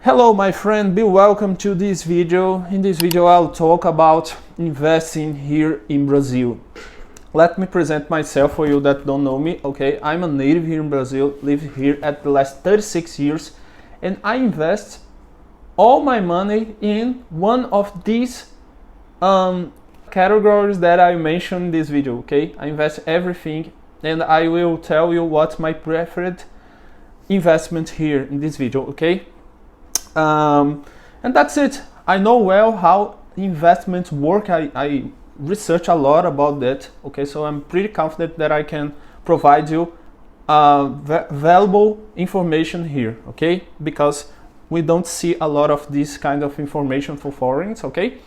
Hello my friend, be welcome to this video. In this video I'll talk about investing here in Brazil. Let me present myself for you that don't know me. Okay, I'm a native here in Brazil, live here at the last 36 years, and I invest all my money in one of these categories that I mentioned in this video. Okay, I invest everything, and I will tell you what's my preferred investment here in this video. Okay. And that's it. I know well how investments work. I research a lot about that. Okay, so I'm pretty confident that I can provide you valuable information here. Okay, because we don't see a lot of this kind of information for foreigners. Okay,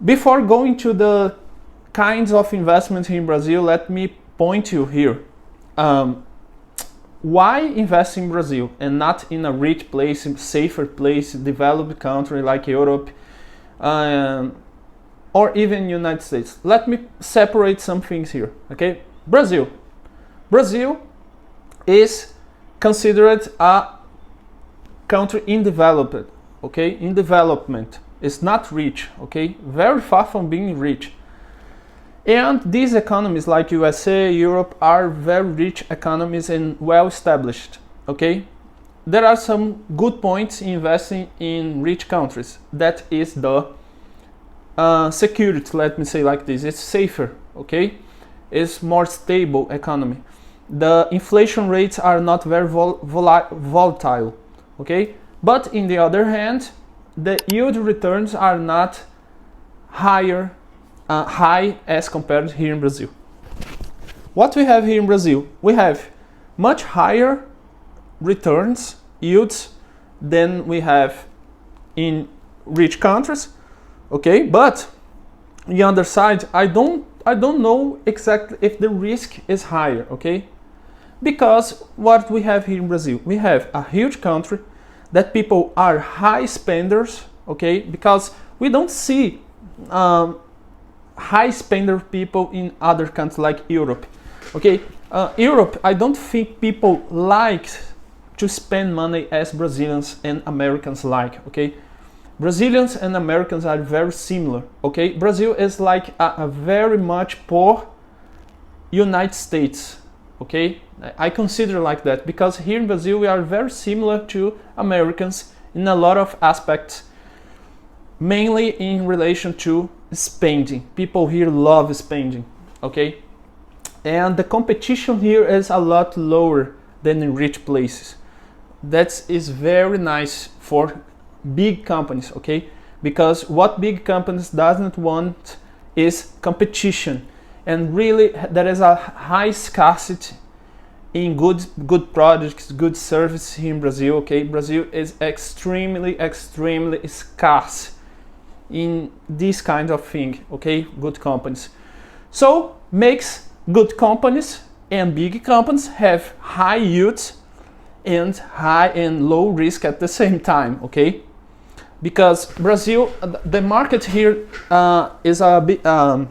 before going to the kinds of investments here in Brazil, let me point you here. Why invest in Brazil and not in a rich place, safer place, developed country like Europe or even United States? Let me separate some things here. Okay, Brazil is considered a country in development. Okay, in development. It's not rich. Okay, very far from being rich. And these economies like USA, Europe are very rich economies and well established. Okay, there are some good points in investing in rich countries. That is the security. Let me say like this: it's safer. Okay, it's more stable economy. The inflation rates are not very volatile. Okay, but in the other hand, the yield returns are not high as compared here in Brazil. What we have here in Brazil, we have much higher returns, yields, than we have in rich countries. Okay, but on the other side, I don't know exactly if the risk is higher. Okay, because what we have here in Brazil, we have a huge country that people are high spenders. Okay, because we don't see high spender people in other countries like Europe. Okay, Europe, I don't think people like to spend money as Brazilians and Americans like. Okay, Brazilians and Americans are very similar. Okay, Brazil is like a very much poor United States. Okay, I consider like that because here in Brazil we are very similar to Americans in a lot of aspects, mainly in relation to spending. People here love spending. Okay, and the competition here is a lot lower than in rich places. That is very nice for big companies. Okay, because what big companies doesn't want is competition, and really there is a high scarcity in good products, good service here in Brazil. Okay, Brazil is extremely scarce in this kind of thing. Okay, good companies. So makes good companies and big companies have high yields and high and low risk at the same time. Okay, because Brazil, the market here is a bit a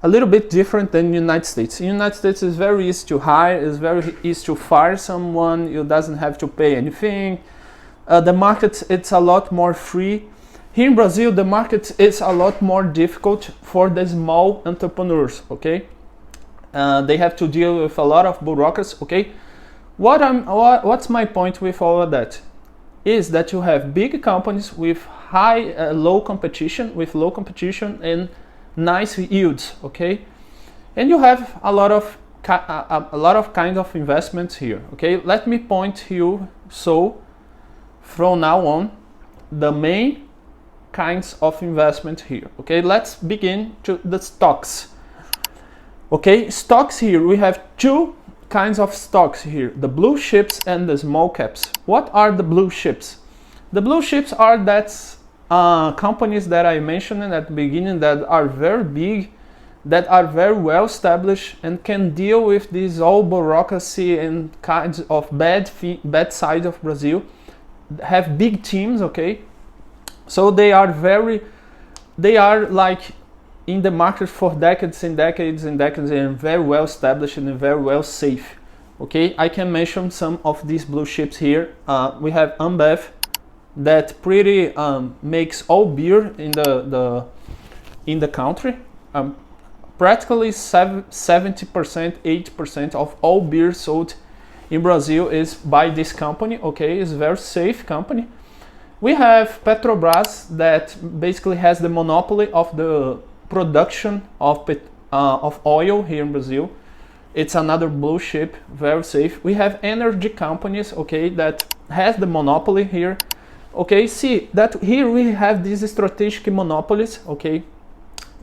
little bit different than the United States. In the United States is very easy to hire, it's very easy to fire someone, you doesn't have to pay anything. The market, it's a lot more free. Here in Brazil, the market is a lot more difficult for the small entrepreneurs. Okay, they have to deal with a lot of bureaucracy. Okay, what's my point with all of that? Is that you have big companies with low competition and nice yields. Okay, and you have a lot of kind of investments here. Okay, let me point you so from now on the main kinds of investment here. Okay, let's begin to the stocks. Okay, stocks here, we have two kinds of stocks here, the blue chips and the small caps. What are the blue chips? The blue chips are companies that I mentioned at the beginning that are very big, that are very well established and can deal with this all bureaucracy and kinds of bad side of Brazil, have big teams. Okay, so they are like in the market for decades and very well established and very well safe. Okay, I can mention some of these blue chips here. We have Ambev, that pretty makes all beer in the country. Practically 70%, 80% of all beer sold in Brazil is by this company. Okay, it's a very safe company. We have Petrobras, that basically has the monopoly of the production of oil here in Brazil. It's another blue chip, very safe. We have energy companies, okay, that has the monopoly here. Okay, see that here we have these strategic monopolies, okay.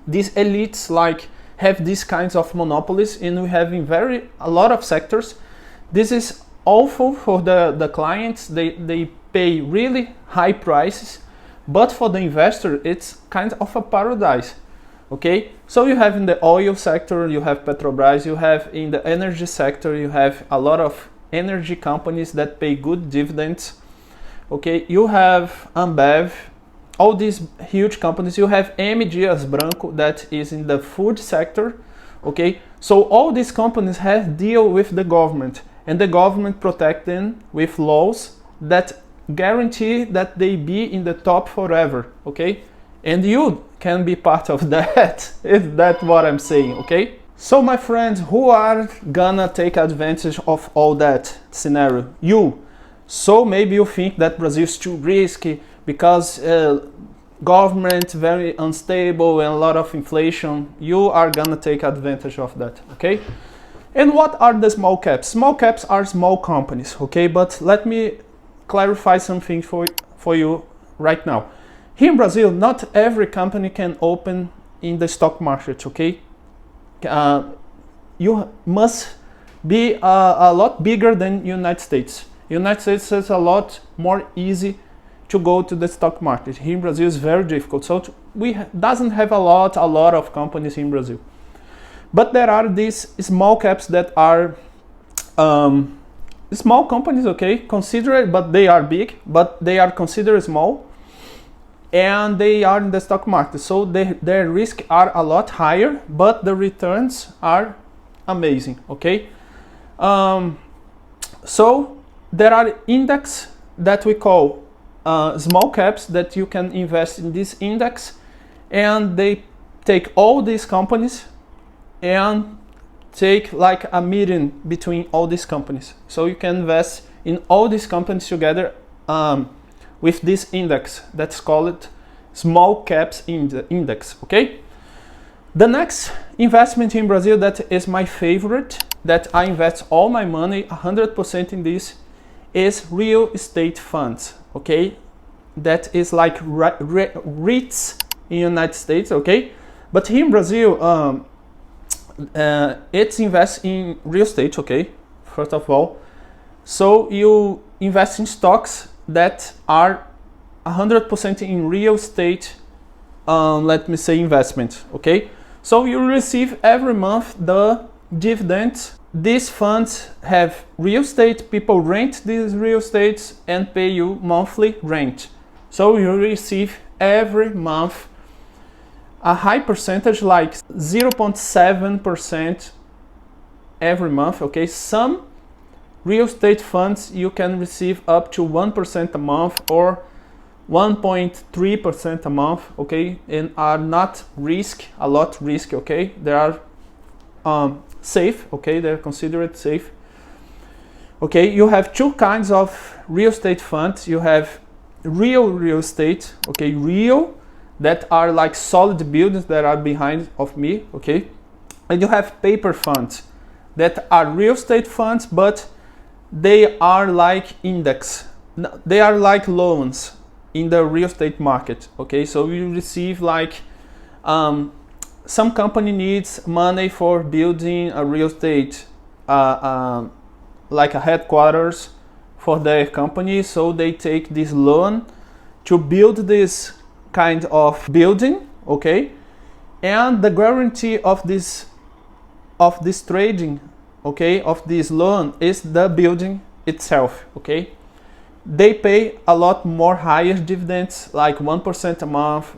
These elites like have these kinds of monopolies, and we have in a lot of sectors. This is awful for the clients. They pay really high prices, but for the investor it's kind of a paradise. Okay, so you have in the oil sector, you have Petrobras, you have in the energy sector, you have a lot of energy companies that pay good dividends. Okay, you have Ambev, all these huge companies. You have M. Dias Branco, that is in the food sector. Okay, so all these companies have deal with the government, and the government protect them with laws that guarantee that they be in the top forever. Okay, and you can be part of that, if that's what I'm saying. Okay, so my friends, who are gonna take advantage of all that scenario? You. So maybe you think that Brazil is too risky because government very unstable and a lot of inflation. You are gonna take advantage of that. Okay, and what are the small caps? Small caps are small companies. Okay, but let me clarify something for you right now. Here in Brazil, not every company can open in the stock market. Okay, you must be a lot bigger than United States. United States is a lot more easy to go to the stock market. Here in Brazil is very difficult. So doesn't have a lot of companies in Brazil. But there are these small caps that are small companies. Okay, considered, but they are big, but they are considered small, and they are in the stock market. So their risks are a lot higher, but the returns are amazing. Okay, so there are index that we call small caps that you can invest in this index, and they take all these companies and take like a meeting between all these companies. So you can invest in all these companies together with this index that's called small caps index. Okay, the next investment in Brazil that is my favorite, that I invest all my money 100% in this, is real estate funds. Okay, that is like REITs in United States. Okay, but here in Brazil it's invest in real estate. Okay, first of all, so you invest in stocks that are 100% in real estate, let me say, investment. Okay, so you receive every month the dividends. These funds have real estate, people rent these real estates and pay you monthly rent. So you receive every month a high percentage, like 0.7% every month. Okay, some real estate funds you can receive up to 1% a month or 1.3% a month. Okay, and are not a lot risky. Okay, they are safe. Okay, they're considered safe. Okay, you have two kinds of real estate funds. You have real estate. Okay, real, that are like solid buildings that are behind of me. Okay, and you have paper funds that are real estate funds, but they are like index. They are like loans in the real estate market. Okay, so you receive like some company needs money for building a real estate, like a headquarters for their company. So they take this loan to build this kind of building. Okay, and the guarantee of this trading, okay, of this loan is the building itself. Okay, they pay a lot more higher dividends, like 1% a month.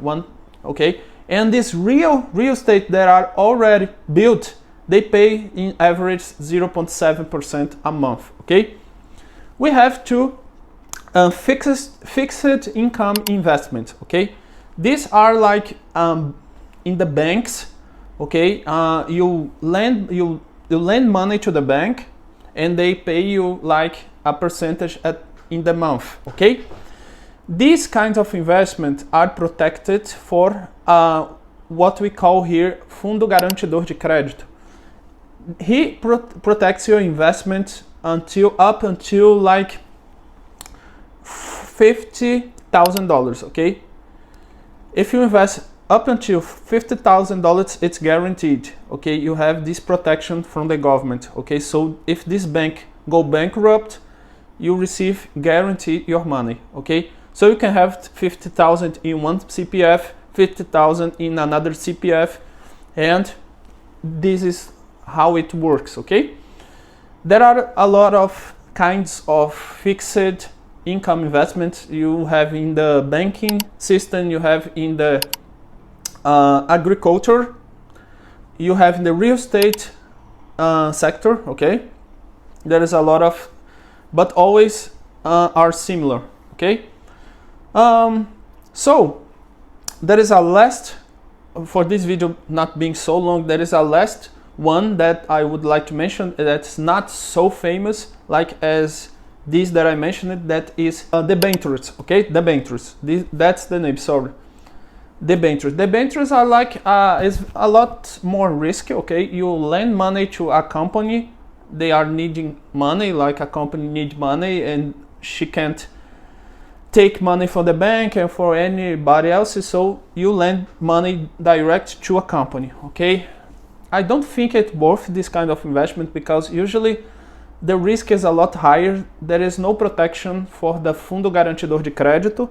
Okay, and this real estate that are already built, they pay in average 0.7% a month. Okay, we have two fixed income investments. Okay, these are like in the banks. Okay, you lend money to the bank, and they pay you like a percentage in the month. Okay, these kinds of investments are protected for what we call here Fundo Garantidor de Crédito. He protects your investment up until like $50,000. Okay, if you invest up until $50,000, it's guaranteed. Okay, you have this protection from the government. Okay, so if this bank go bankrupt, you receive guaranteed your money. Okay, so you can have 50,000 in one CPF, 50,000 in another CPF, and this is how it works. Okay, there are a lot of kinds of fixed income investments you have in the banking system, you have in the agriculture, you have in the real estate sector. Okay, there is a lot of, but always are similar. Okay, so there is a last, for this video not being so long, there is a last one that I would like to mention that's not so famous like as this that I mentioned, that is debentures. Okay, debentures, that's the name, sorry. Debentures are like is a lot more risky. Okay, you lend money to a company, they are needing money, like a company needs money, and she can't take money from the bank and for anybody else, so you lend money direct to a company. Okay, I don't think it's worth this kind of investment because usually the risk is a lot higher. There is no protection for the Fundo Garantidor de Crédito,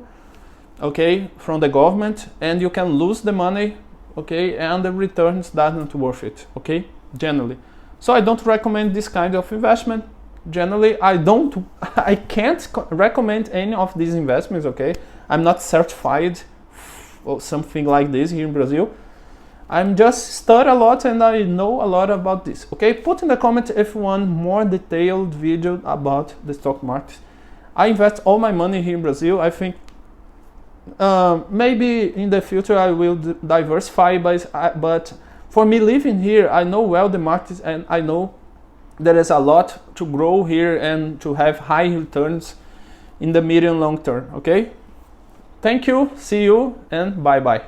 okay, from the government, and you can lose the money. Okay, and the returns doesn't worth it. Okay, generally. So I don't recommend this kind of investment. Generally, I can't recommend any of these investments. Okay, I'm not certified or something like this here in Brazil. I'm just study a lot and I know a lot about this. Okay, put in the comment if you want more detailed video about the stock market. I invest all my money here in Brazil. I think maybe in the future I will diversify, but for me living here, I know well the market, and I know there is a lot to grow here and to have high returns in the medium long term. Okay, thank you, see you, and bye bye.